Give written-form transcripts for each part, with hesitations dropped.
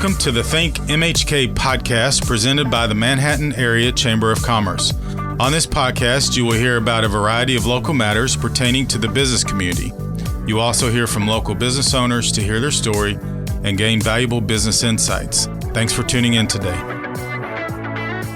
Welcome to the ThinkMHK podcast presented by the Manhattan Area Chamber of Commerce. On this podcast, you will hear about a variety of local matters pertaining to the business community. You also hear from local business owners to hear their story and gain valuable business insights. Thanks for tuning in today.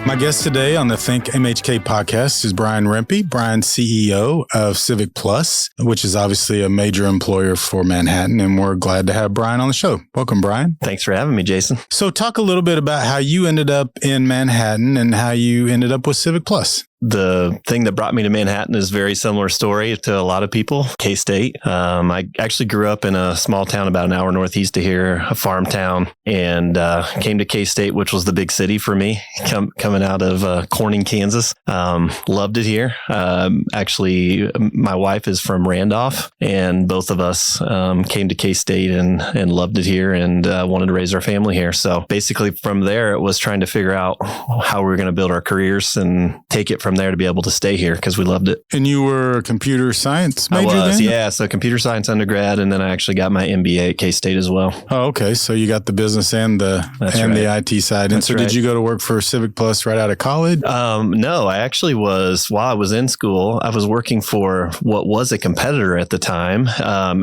My guest today on the ThinkMHK podcast is Brian Rempe. Brian's CEO of Civic Plus, which is obviously a major employer for Manhattan, and we're glad to have Brian on the show. Welcome, Brian. Thanks for having me, Jason. So talk a little bit about how you ended up in Manhattan and how you ended up with Civic Plus. The thing that brought me to Manhattan is a very similar story to a lot of people, K-State. I actually grew up in a small town about an hour northeast of here, a farm town, and came to K-State, which was the big city for me, coming out of Corning, Kansas. Loved it here. Actually, my wife is from Randolph, and both of us came to K-State and loved it here and wanted to raise our family here. So basically from there, it was trying to figure out how we were going to build our careers and take it from there to be able to stay here because we loved it. And you were a computer science major then? Yeah. So computer science undergrad, and then I actually got my MBA at K-State as well. Oh, okay. So you got the business and the IT side. And did you go to work for Civic Plus right out of college? No, I actually was, while I was in school, I was working for what was a competitor at the time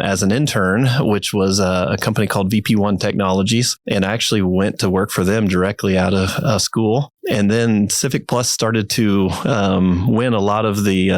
as an intern, which was a company called VP1 Technologies. And I actually went to work for them directly out of school. And then Civic Plus started to win a lot of the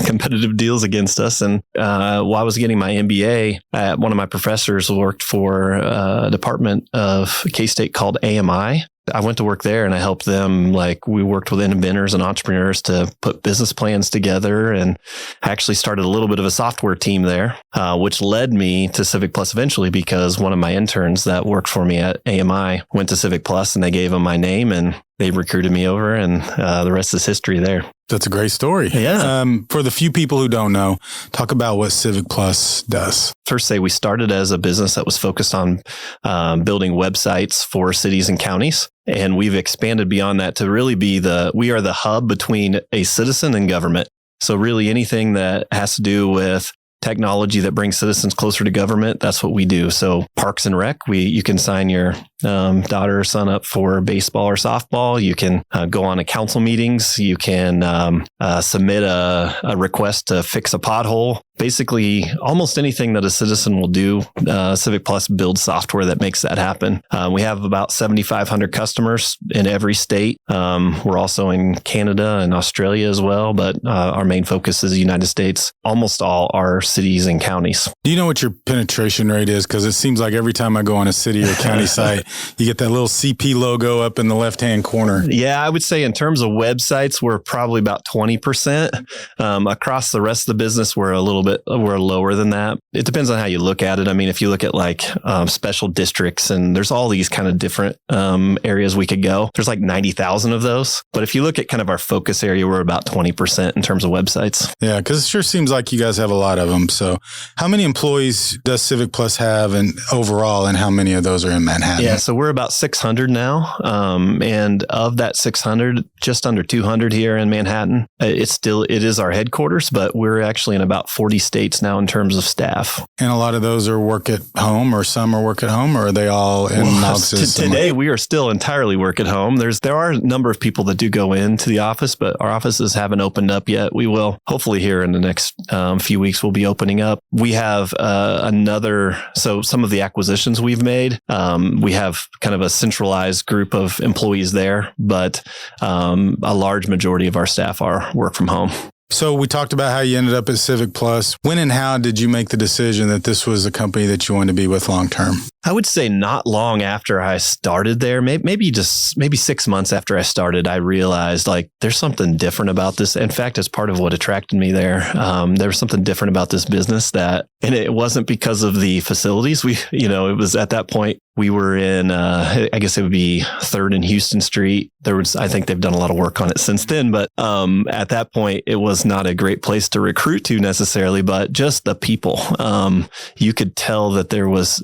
competitive deals against us. And while I was getting my MBA, one of my professors worked for a department of K-State called AMI. I went to work there and I helped them. We worked with inventors and entrepreneurs to put business plans together, and actually started a little bit of a software team there, which led me to Civic Plus eventually because one of my interns that worked for me at AMI went to Civic Plus and they gave him my name and they recruited me over, and the rest is history there. That's a great story. Yeah. For the few people who don't know, talk about what Civic Plus does. First, we started as a business that was focused on building websites for cities and counties. And we've expanded beyond that to really be we are the hub between a citizen and government. So really anything that has to do with technology that brings citizens closer to government, that's what we do. So Parks and Rec, you can sign your daughter or son up for baseball or softball. You can go on to council meetings. You can submit a request to fix a pothole. Basically, almost anything that a citizen will do, Civic Plus builds software that makes that happen. We have about 7,500 customers in every state. We're also in Canada and Australia as well, but our main focus is the United States. Almost all are cities and counties. Do you know what your penetration rate is? Because it seems like every time I go on a city or county site, you get that little CP logo up in the left-hand corner. Yeah, I would say in terms of websites, we're probably about 20%. Across the rest of the business, we're lower than that. It depends on how you look at it. I mean, if you look at special districts, and there's all these kind of different areas we could go. There's 90,000 of those. But if you look at kind of our focus area, we're about 20% in terms of websites. Yeah, because it sure seems like you guys have a lot of them. So how many employees does Civic Plus have and overall, and how many of those are in Manhattan? Yeah, so we're about 600 now. And of that 600, just under 200 here in Manhattan. It is our headquarters, but we're actually in about 40 states now in terms of staff. And a lot of those are work at home, or some are work at home, or are they all in offices? Today, we are still entirely work at home. There are a number of people that do go into the office, but our offices haven't opened up yet. We will hopefully here in the next few weeks, we'll be opening up. We have so some of the acquisitions we've made, we have kind of a centralized group of employees there, but a large majority of our staff are work from home. So we talked about how you ended up at Civic Plus. When and how did you make the decision that this was a company that you wanted to be with long term? I would say not long after I started there, maybe 6 months after I started, I realized there's something different about this. In fact, as part of what attracted me there, there was something different about this business and it wasn't because of the facilities. It was at that point, we were in, I guess it would be 3rd and Houston Street. I think they've done a lot of work on it since then, but at that point, it was not a great place to recruit to necessarily, but just the people. You could tell that there was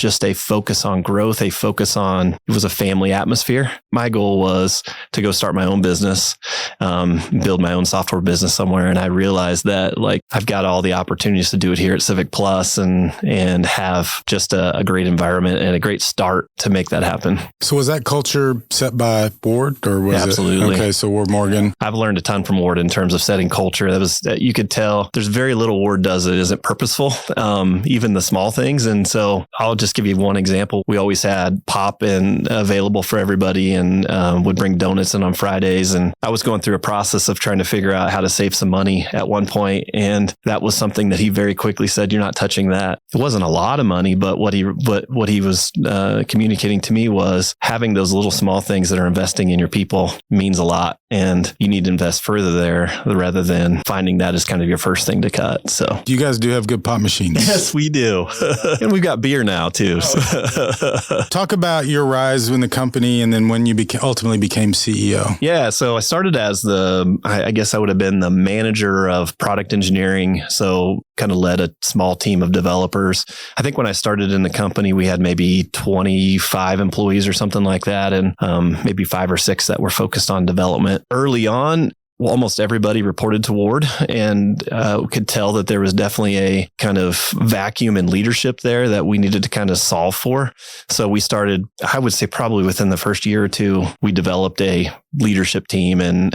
just a focus on growth, it was a family atmosphere. My goal was to go start my own business, build my own software business somewhere. And I realized that I've got all the opportunities to do it here at Civic Plus and have just a great environment and and a great start to make that happen. So was that culture set by Ward, or was Absolutely. it? Okay, so Ward Morgan. I've learned a ton from Ward in terms of setting culture. You could tell there's very little Ward does that isn't purposeful, even the small things. And so I'll just give you one example. We always had pop and available for everybody, and would bring donuts in on Fridays. And I was going through a process of trying to figure out how to save some money at one point, and that was something that he very quickly said, "You're not touching that." It wasn't a lot of money, but what he was communicating to me was having those little small things that are investing in your people means a lot, and you need to invest further there rather than finding that as kind of your first thing to cut. So you guys do have good pop machines. Yes, we do. And we've got beer now too. Talk about your rise in the company and then when you ultimately became CEO. Yeah. So I started as I guess I would have been the manager of product engineering. So kind of led a small team of developers. I think when I started in the company, we had maybe 25 employees or something like that, and maybe 5 or 6 that were focused on development. Early on, almost everybody reported to Ward, and could tell that there was definitely a kind of vacuum in leadership there that we needed to kind of solve for. So we started, I would say probably within the first year or two, we developed a leadership team. And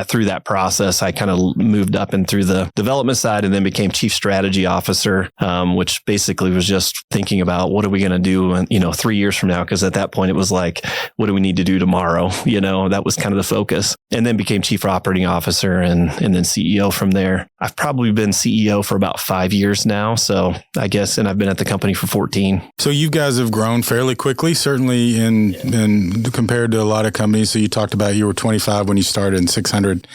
through that process, I kind of moved up and through the development side and then became chief strategy officer, which basically was just thinking about what are we going to do, 3 years from now? Because at that point it was like, what do we need to do tomorrow? That was kind of the focus. And then became chief operating officer and then CEO from there. I've probably been CEO for about 5 years now. So I guess, and I've been at the company for 14. So you guys have grown fairly quickly, certainly in compared to a lot of companies. So you talked about you were 25 when you started and 600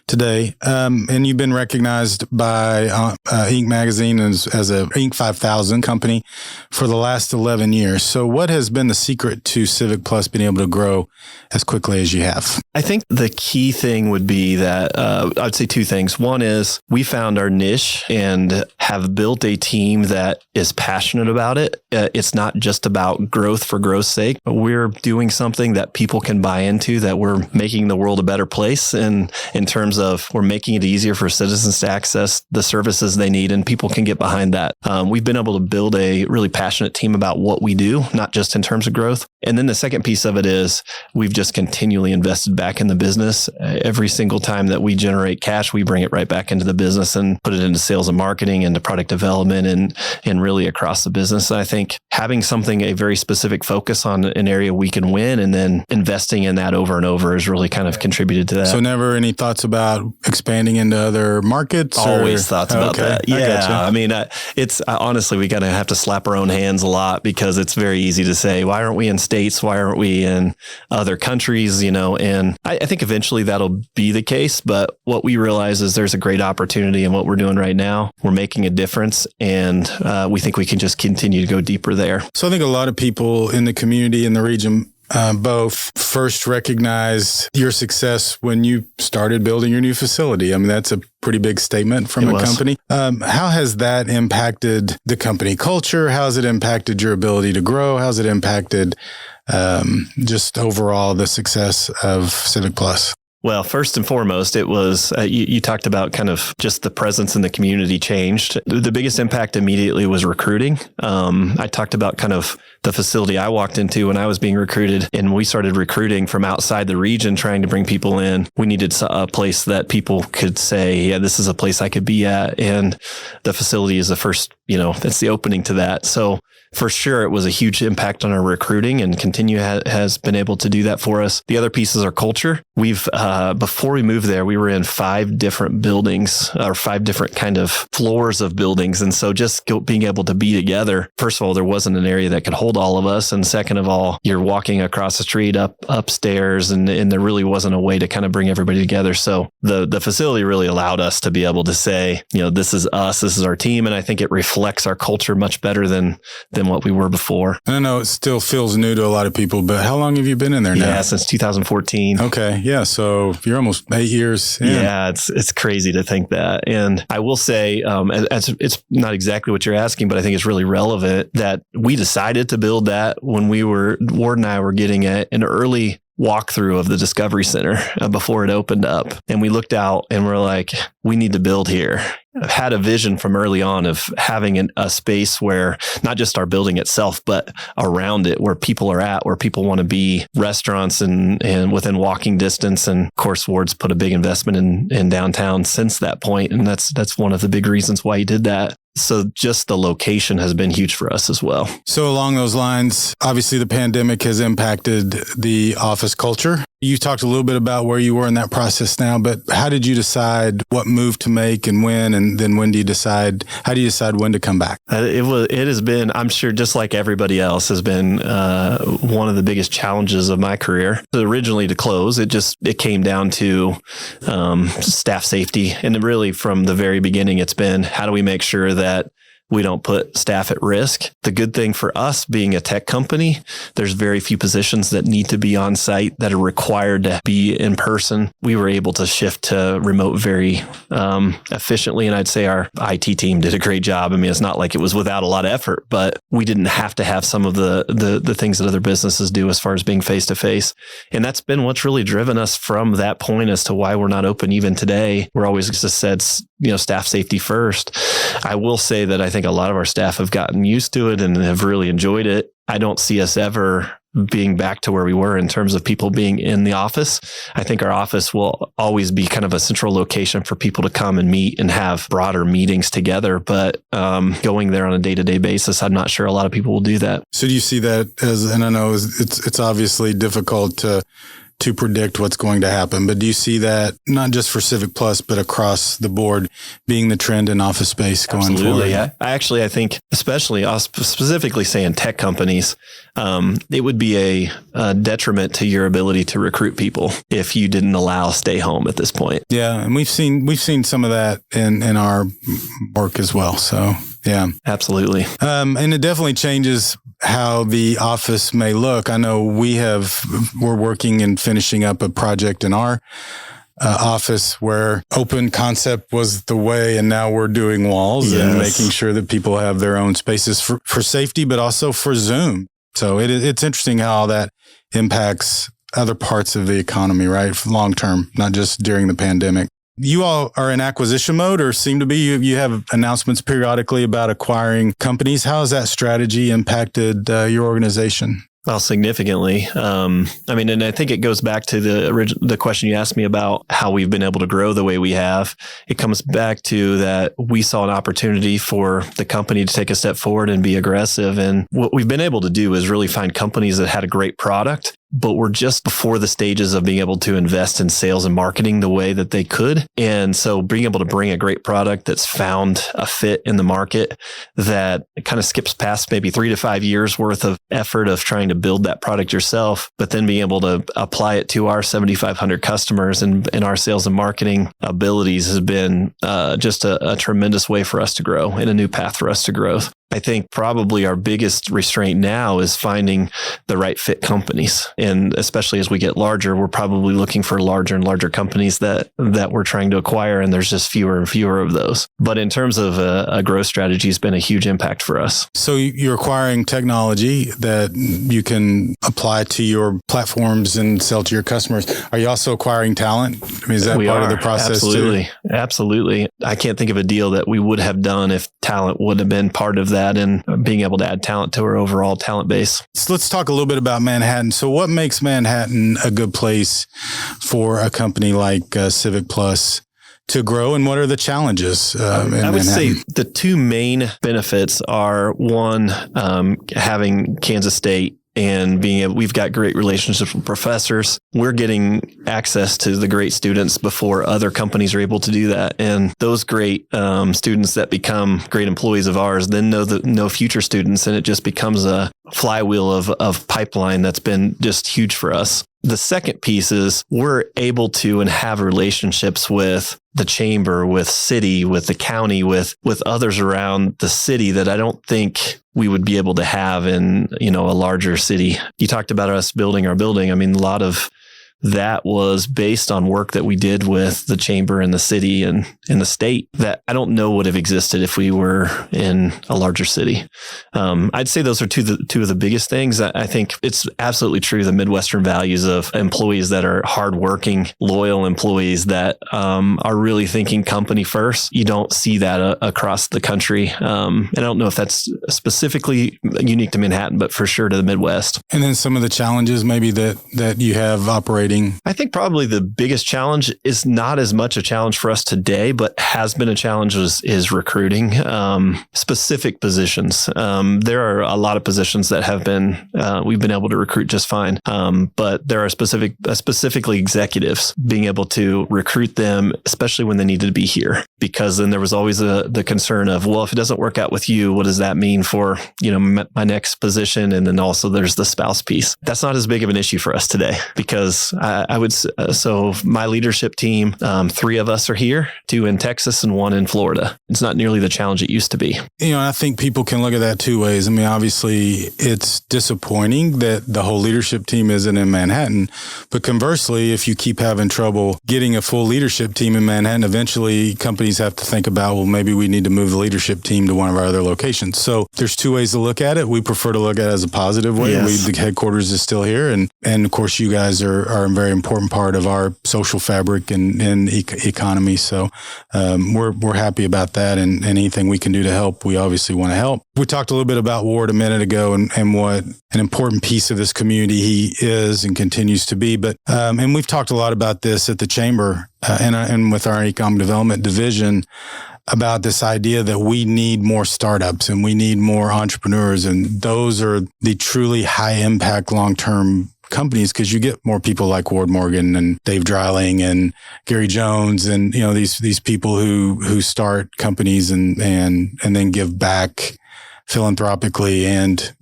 today. And you've been recognized by Inc. magazine as a Inc. 5000 company for the last 11 years. So what has been the secret to Civic Plus being able to grow as quickly as you have? I think the key thing would be that I'd say 2 things. One is we found our niche and have built a team that is passionate about it. It's not just about growth for growth's sake, but we're doing something that people can buy into, that we're making the world a better place. And in terms of we're making it easier for citizens to access the services they need, and people can get behind that. We've been able to build a really passionate team about what we do, not just in terms of growth. And then the second piece of it is we've just continually invested back in the business. Every single time that we generate cash, we bring it right back into the business and put it into sales and marketing, into product development, and really across the business. And I think having a very specific focus on an area we can win, and then investing in that over and over has really kind of contributed to that. So never any thoughts about expanding into other markets? Always thoughts about that. Yeah. I mean, honestly, we kind of have to slap our own hands a lot, because it's very easy to say, why aren't we in states? Why aren't we in other countries? And I think eventually that'll be the case. But what we realize is there's a great opportunity in what we're doing right now. We're making a difference, and we think we can just continue to go deeper there. So I think a lot of people in the community, in the region, both first recognized your success when you started building your new facility. I mean, that's a pretty big statement from a company. How has that impacted the company culture? How has it impacted your ability to grow? How has it impacted just overall the success of Civic Plus? Well, first and foremost, it was, you talked about kind of just the presence in the community changed. The biggest impact immediately was recruiting. I talked about kind of the facility I walked into when I was being recruited, and we started recruiting from outside the region, trying to bring people in. We needed a place that people could say, yeah, this is a place I could be at. And the facility is the first, that's the opening to that. So for sure, it was a huge impact on our recruiting, and has been able to do that for us. The other piece is our culture. We've, before we moved there, we were in 5 different buildings, or 5 different kind of floors of buildings. And so just being able to be together, first of all, there wasn't an area that could hold all of us. And second of all, you're walking across the street upstairs, and there really wasn't a way to kind of bring everybody together. So the facility really allowed us to be able to say, this is us, this is our team. And I think it reflects our culture much better than what we were before. I know it still feels new to a lot of people, but how long have you been in there now? Yeah, since 2014. Okay. Yeah. So you're almost 8 years. Yeah, it's crazy to think that. And I will say, it's not exactly what you're asking, but I think it's really relevant that we decided to build that when Ward and I were getting an early walkthrough of the Discovery Center before it opened up. And we looked out and we're like, we need to build here. I've had a vision from early on of having a space where not just our building itself, but around it, where people are at, where people want to be, restaurants and within walking distance. And of course, Ward's put a big investment in downtown since that point. And that's one of the big reasons why he did that. So just the location has been huge for us as well. So along those lines, obviously the pandemic has impacted the office culture. You talked a little bit about where you were in that process now, but how did you decide what move to make and when? And then how do you decide when to come back? It has been, I'm sure, just like everybody else, has been one of the biggest challenges of my career. Originally to close, it came down to staff safety. And really from the very beginning, it's been, how do we make sure that we don't put staff at risk? The good thing for us being a tech company, there's very few positions that need to be on site that are required to be in person. We were able to shift to remote very efficiently. And I'd say our IT team did a great job. I mean, it's not like it was without a lot of effort, but we didn't have to have some of the things that other businesses do as far as being face to face. And that's been what's really driven us from that point as to why we're not open even today. We're always just said, staff safety first. I will say that I think a lot of our staff have gotten used to it and have really enjoyed it. I don't see us ever being back to where we were in terms of people being in the office. I think our office will always be kind of a central location for people to come and meet and have broader meetings together. But going there on a day-to-day basis, I'm not sure a lot of people will do that. So do you see that as, and I know it's obviously difficult to predict what's going to happen, but do you see that not just for Civic Plus, but across the board being the trend in office space going Absolutely. forward? I think, especially specifically saying tech companies, it would be a detriment to your ability to recruit people if you didn't allow stay home at this point. Yeah. And we've seen some of that in our work as well. So yeah, absolutely. And it definitely changes how the office may look. I know we're working and finishing up a project in our office where open concept was the way, and now we're doing walls and making sure that people have their own spaces for safety, but also for Zoom. So it's interesting how all that impacts other parts of the economy, right? For long term, not just during the pandemic. You all are in acquisition mode, or seem to be. You have announcements periodically about acquiring companies. How has that strategy impacted your organization? Well, significantly. And I think it goes back to the question you asked me about how we've been able to grow the way we have. It comes back to that we saw an opportunity for the company to take a step forward and be aggressive. And what we've been able to do is really find companies that had a great product, but we're just before the stages of being able to invest in sales and marketing the way that they could. And so being able to bring a great product that's found a fit in the market that kind of skips past maybe 3 to 5 years worth of effort of trying to build that product yourself, but then being able to apply it to our 7,500 customers and our sales and marketing abilities has been just a tremendous way for us to grow and a new path for us to growth. I think probably our biggest restraint now is finding the right fit companies. And especially as we get larger, we're probably looking for larger and larger companies that we're trying to acquire. And there's just fewer and fewer of those. But in terms of a growth strategy, it's been a huge impact for us. So you're acquiring technology that you can apply to your platforms and sell to your customers. Are you also acquiring talent? I mean, is that part of the process too? Absolutely. I can't think of a deal that we would have done if talent would have been part of that and being able to add talent to our overall talent base. So let's talk a little bit about Manhattan. So what makes Manhattan a good place for a company like Civic Plus to grow, and what are the challenges I would say the two main benefits are one, having Kansas State and we've got great relationships with professors. We're getting access to the great students before other companies are able to do that. And those great students that become great employees of ours then know future students, and it just becomes a flywheel of pipeline that's been just huge for us. The second piece is we're able to and have relationships with the chamber, with city, with the county, with others around the city that I don't think we would be able to have in, a larger city. You talked about us building our building. I mean, a lot of that was based on work that we did with the chamber and the city and the state that I don't know would have existed if we were in a larger city. I'd say those are two of the biggest things. I think it's absolutely true. The Midwestern values of employees that are hardworking, loyal employees that are really thinking company first. You don't see that across the country. And I don't know if that's specifically unique to Manhattan, but for sure to the Midwest. And then some of the challenges maybe that you have operating. I think probably the biggest challenge is not as much a challenge for us today, but has been a challenge is recruiting specific positions. There are a lot of positions that have been, we've been able to recruit just fine. But there are specifically executives being able to recruit them, especially when they needed to be here, because then there was always the concern of, well, if it doesn't work out with you, what does that mean for, my next position? And then also there's the spouse piece. That's not as big of an issue for us today because so my leadership team, 3 of us are here, 2 in Texas and 1 in Florida. It's not nearly the challenge it used to be. I think people can look at that 2 ways. I mean, obviously it's disappointing that the whole leadership team isn't in Manhattan, but conversely, if you keep having trouble getting a full leadership team in Manhattan, eventually companies have to think about, well, maybe we need to move the leadership team to one of our other locations. So there's 2 ways to look at it. We prefer to look at it as a positive way. Yes. The headquarters is still here. And of course, you guys are a very important part of our social fabric and economy. So we're happy about that. And anything we can do to help, we obviously want to help. We talked a little bit about Ward a minute ago and what an important piece of this community he is and continues to be. But and we've talked a lot about this at the Chamber and with our economic development division about this idea that we need more startups and we need more entrepreneurs. And those are the truly high impact long-term companies because you get more people like Ward Morgan and Dave Dreiling and Gary Jones and these people who start companies and then give back philanthropically and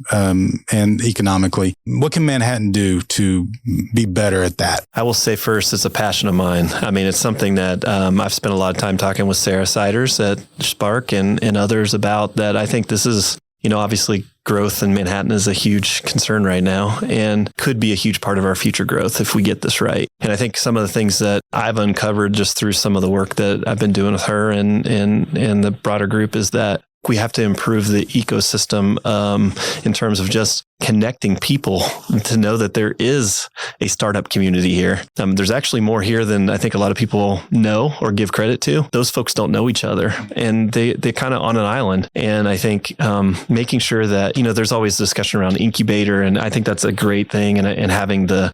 economically. What can Manhattan do to be better at that? I will say first, it's a passion of mine. I mean, it's something that I've spent a lot of time talking with Sarah Siders at Spark and others about that. I think this is, obviously growth in Manhattan is a huge concern right now and could be a huge part of our future growth if we get this right. And I think some of the things that I've uncovered just through some of the work that I've been doing with her and the broader group is that we have to improve the ecosystem in terms of just connecting people to know that there is a startup community here. There's actually more here than I think a lot of people know or give credit to. Those folks don't know each other and they're kind of on an island. And I think making sure that, there's always discussion around incubator. And I think that's a great thing. And having the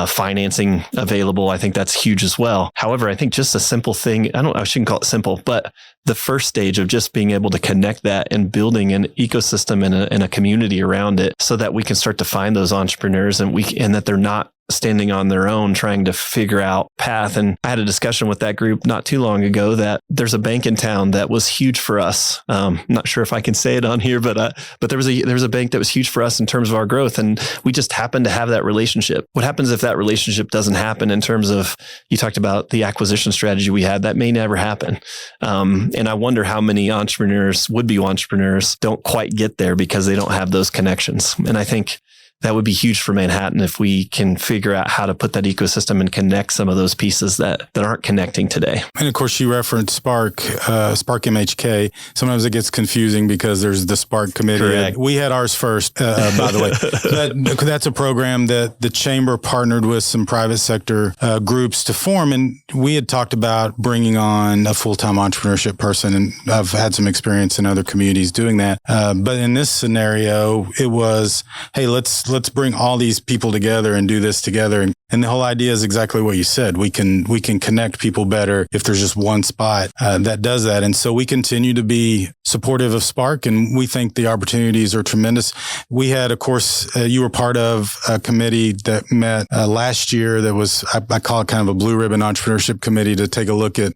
financing available, I think that's huge as well. However, I think just a simple thing, I shouldn't call it simple, but the first stage of just being able to connect that and building an ecosystem and a community around it so that we can start to find those entrepreneurs and that they're not standing on their own trying to figure out path. And I had a discussion with that group not too long ago that there's a bank in town that was huge for us. Not sure if I can say it on here, but there was a bank that was huge for us in terms of our growth. And we just happened to have that relationship. What happens if that relationship doesn't happen in terms of, you talked about the acquisition strategy we had, that may never happen. And I wonder how many would-be entrepreneurs don't quite get there because they don't have those connections. And I think that would be huge for Manhattan if we can figure out how to put that ecosystem and connect some of those pieces that aren't connecting today. And of course, you referenced Spark MHK. Sometimes it gets confusing because there's the Spark committee. Correct. We had ours first, by the way. That's a program that the Chamber partnered with some private sector groups to form. And we had talked about bringing on a full-time entrepreneurship person. And I've had some experience in other communities doing that. But in this scenario, it was, hey, let's bring all these people together and do this together. And the whole idea is exactly what you said. We can connect people better if there's just one spot that does that. And so we continue to be supportive of Spark, and we think the opportunities are tremendous. We had, of course, you were part of a committee that met last year that was, I call it kind of a blue ribbon entrepreneurship committee to take a look at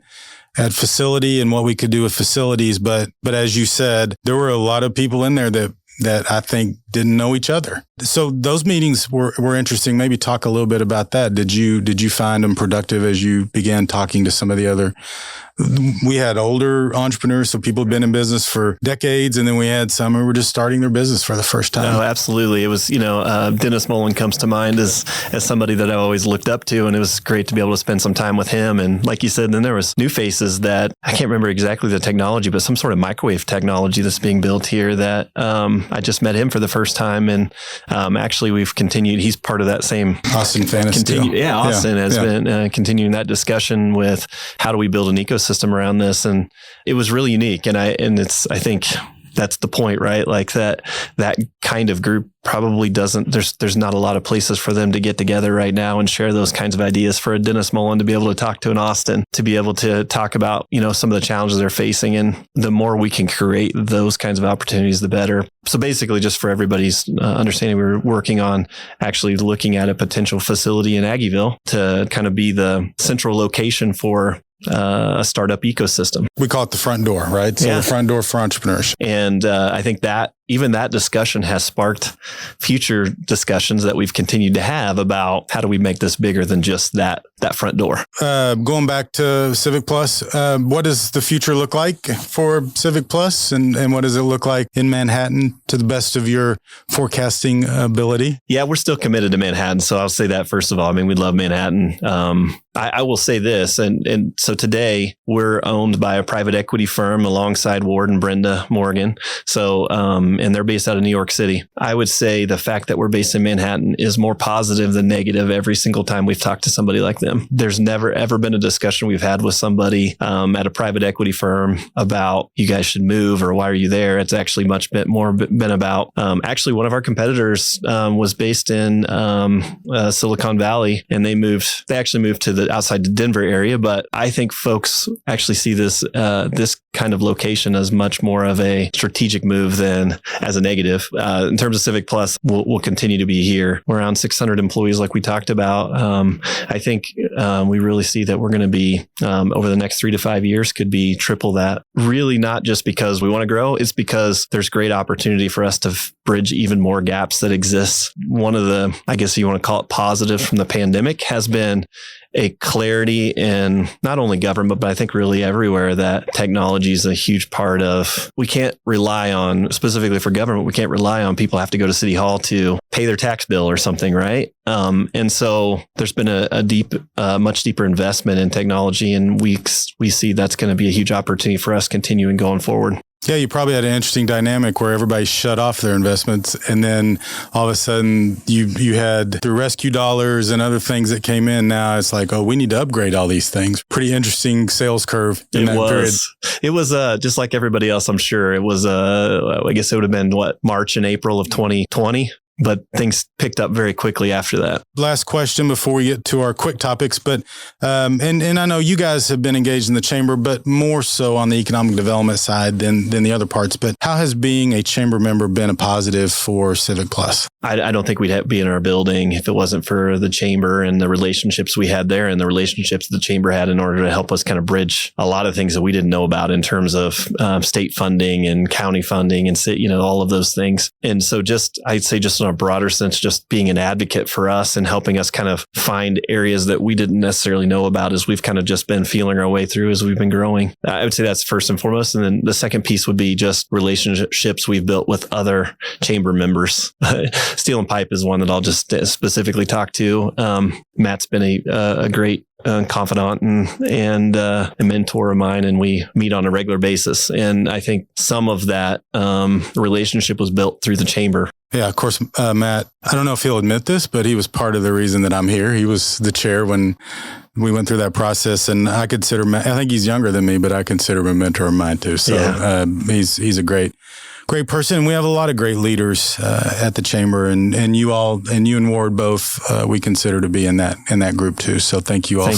facility and what we could do with facilities. But as you said, there were a lot of people in there that I think didn't know each other. So those meetings were interesting. Maybe talk a little bit about that. Did you find them productive as you began talking to some of the other? We had older entrepreneurs, so people have been in business for decades, and then we had some who were just starting their business for the first time. Oh, absolutely. It was, Dennis Mullen comes to mind as somebody that I always looked up to, and it was great to be able to spend some time with him. And like you said, then there was new faces that I can't remember exactly the technology, but some sort of microwave technology that's being built here that I just met him for the first time. And actually, we've continued. He's part of that same Austin Fantasy. Yeah, Austin has been continuing that discussion with how do we build an ecosystem around this, and it was really unique. And I think that's the point, right? Like that kind of group probably doesn't. There's not a lot of places for them to get together right now and share those kinds of ideas. For a Dennis Mullen to be able to talk to an Austin, to be able to talk about some of the challenges they're facing, and the more we can create those kinds of opportunities, the better. So basically, just for everybody's understanding, we were working on actually looking at a potential facility in Aggieville to kind of be the central location for a startup ecosystem. We call it the front door, right? So the front door for entrepreneurs. And I think that even that discussion has sparked future discussions that we've continued to have about how do we make this bigger than just that front door. Going back to Civic Plus, what does the future look like for Civic Plus, and what does it look like in Manhattan to the best of your forecasting ability? Yeah, we're still committed to Manhattan. So I'll say that first of all. I mean, we love Manhattan. I will say this, and so today we're owned by a private equity firm alongside Ward and Brenda Morgan. So, and they're based out of New York City. I would say the fact that we're based in Manhattan is more positive than negative every single time we've talked to somebody like them. There's never, ever been a discussion we've had with somebody at a private equity firm about you guys should move or why are you there? It's actually much bit more been about, actually one of our competitors was based in Silicon Valley, and they actually moved to the outside the Denver area. But I think folks actually see this kind of location as much more of a strategic move than as a negative. In terms of Civic Plus, we'll continue to be here. We're around 600 employees, like we talked about. I think we really see that we're going to be over the next 3 to 5 years could be triple that. Really, not just because we want to grow; it's because there's great opportunity for us to bridge even more gaps that exist. One of the, I guess you want to call it positives from the pandemic, has been a clarity in not only government, but I think really everywhere that technology is a huge part of. We can't rely on, specifically for government, we can't rely on people have to go to City Hall to pay their tax bill or something, right? And so there's been a much deeper investment in technology, and we see that's going to be a huge opportunity for us continuing going forward. Yeah, you probably had an interesting dynamic where everybody shut off their investments, and then all of a sudden you had the rescue dollars and other things that came in. Now it's like, oh, we need to upgrade all these things. Pretty interesting sales curve in that period. It was just like everybody else, I'm sure. It was, I guess it would have been March and April of 2020. But things picked up very quickly after that. Last question before we get to our quick topics, but and I know you guys have been engaged in the chamber, but more so on the economic development side than the other parts. But how has being a chamber member been a positive for Civic Plus? I don't think we'd be in our building if it wasn't for the chamber and the relationships we had there, and the relationships the chamber had in order to help us kind of bridge a lot of things that we didn't know about in terms of state funding and county funding and all of those things. And so I'd say in a broader sense, just being an advocate for us and helping us kind of find areas that we didn't necessarily know about as we've kind of just been feeling our way through as we've been growing. I would say that's first and foremost. And then the second piece would be just relationships we've built with other chamber members. Steel and Pipe is one that I'll just specifically talk to. Matt's been a great confidant and a mentor of mine, and we meet on a regular basis. And I think some of that relationship was built through the chamber. Yeah, of course, Matt, I don't know if he'll admit this, but he was part of the reason that I'm here. He was the chair when we went through that process, and I consider Matt, I think he's younger than me, but I consider him a mentor of mine too. So he's a great person. And we have a lot of great leaders at the chamber, and you and Ward both we consider to be in that group too. So thank you all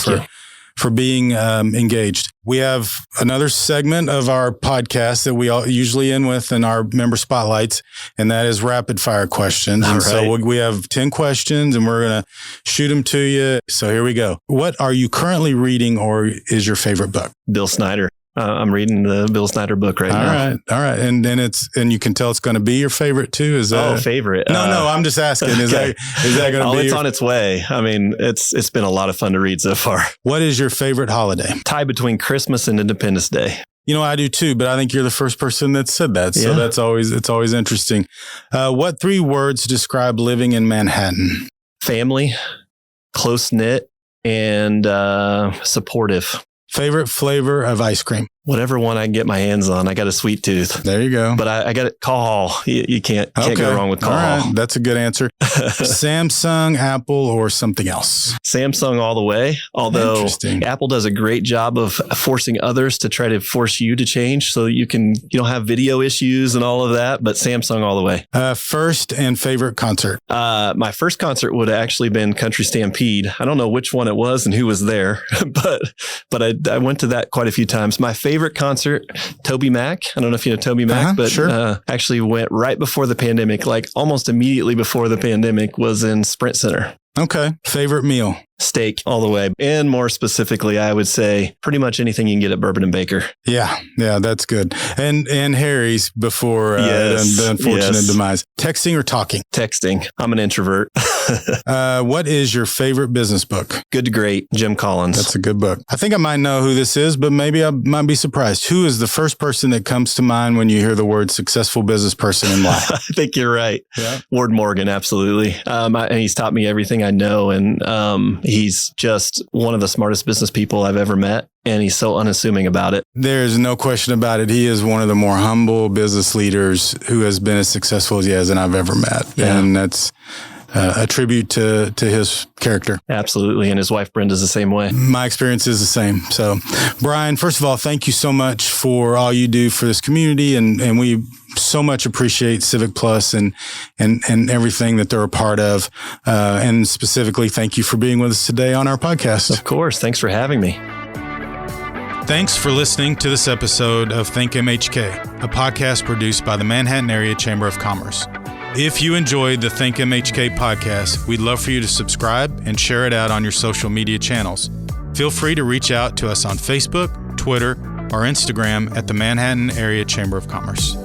for being engaged. We have another segment of our podcast that we all usually end with in our member spotlights, and that is rapid fire questions. And so we have 10 questions, and we're going to shoot them to you. So here we go. What are you currently reading, or is your favorite book? Bill Snyder. I'm reading the Bill Snyder book right now. All right. And you can tell it's going to be your favorite too. Is that favorite? No, I'm just asking. Is that going to be? It's on its way. I mean, it's been a lot of fun to read so far. What is your favorite holiday? Tie between Christmas and Independence Day. I do too, but I think you're the first person that said that. So it's always interesting. What 3 words describe living in Manhattan? Family, close-knit, and supportive. Favorite flavor of ice cream? Whatever one I can get my hands on. I got a sweet tooth. There you go. But I got it. Call. You can't go wrong with call. All right. That's a good answer. Samsung, Apple, or something else? Samsung all the way. Although Apple does a great job of forcing others to try to force you to change so you don't have video issues and all of that. But Samsung all the way. First and favorite concert? My first concert would have actually been Country Stampede. I don't know which one it was and who was there, but I went to that quite a few times. My favorite concert, Toby Mac. I don't know if you know Toby Mac, but sure. Actually went right before the pandemic, like almost immediately before the pandemic, was in Sprint Center. Okay. Favorite meal? Steak all the way. And more specifically, I would say pretty much anything you can get at Bourbon and Baker. Yeah, that's good. And Harry's before the unfortunate demise. Texting or talking? Texting. I'm an introvert. What is your favorite business book? Good to Great, Jim Collins. That's a good book. I think I might know who this is, but maybe I might be surprised. Who is the first person that comes to mind when you hear the word successful business person in life? I think you're right. Yeah. Ward Morgan, absolutely. And he's taught me everything I know. And he's just one of the smartest business people I've ever met. And he's so unassuming about it. There's no question about it. He is one of the more humble business leaders who has been as successful as he has and I've ever met. Yeah. And that's a tribute to his character. Absolutely. And his wife, Brenda's the same way. My experience is the same. So, Brian, first of all, thank you so much for all you do for this community. And we so much appreciate Civic Plus and everything that they're a part of. And specifically, thank you for being with us today on our podcast. Of course. Thanks for having me. Thanks for listening to this episode of ThinkMHK, a podcast produced by the Manhattan Area Chamber of Commerce. If you enjoyed the ThinkMHK podcast, we'd love for you to subscribe and share it out on your social media channels. Feel free to reach out to us on Facebook, Twitter, or Instagram at the Manhattan Area Chamber of Commerce.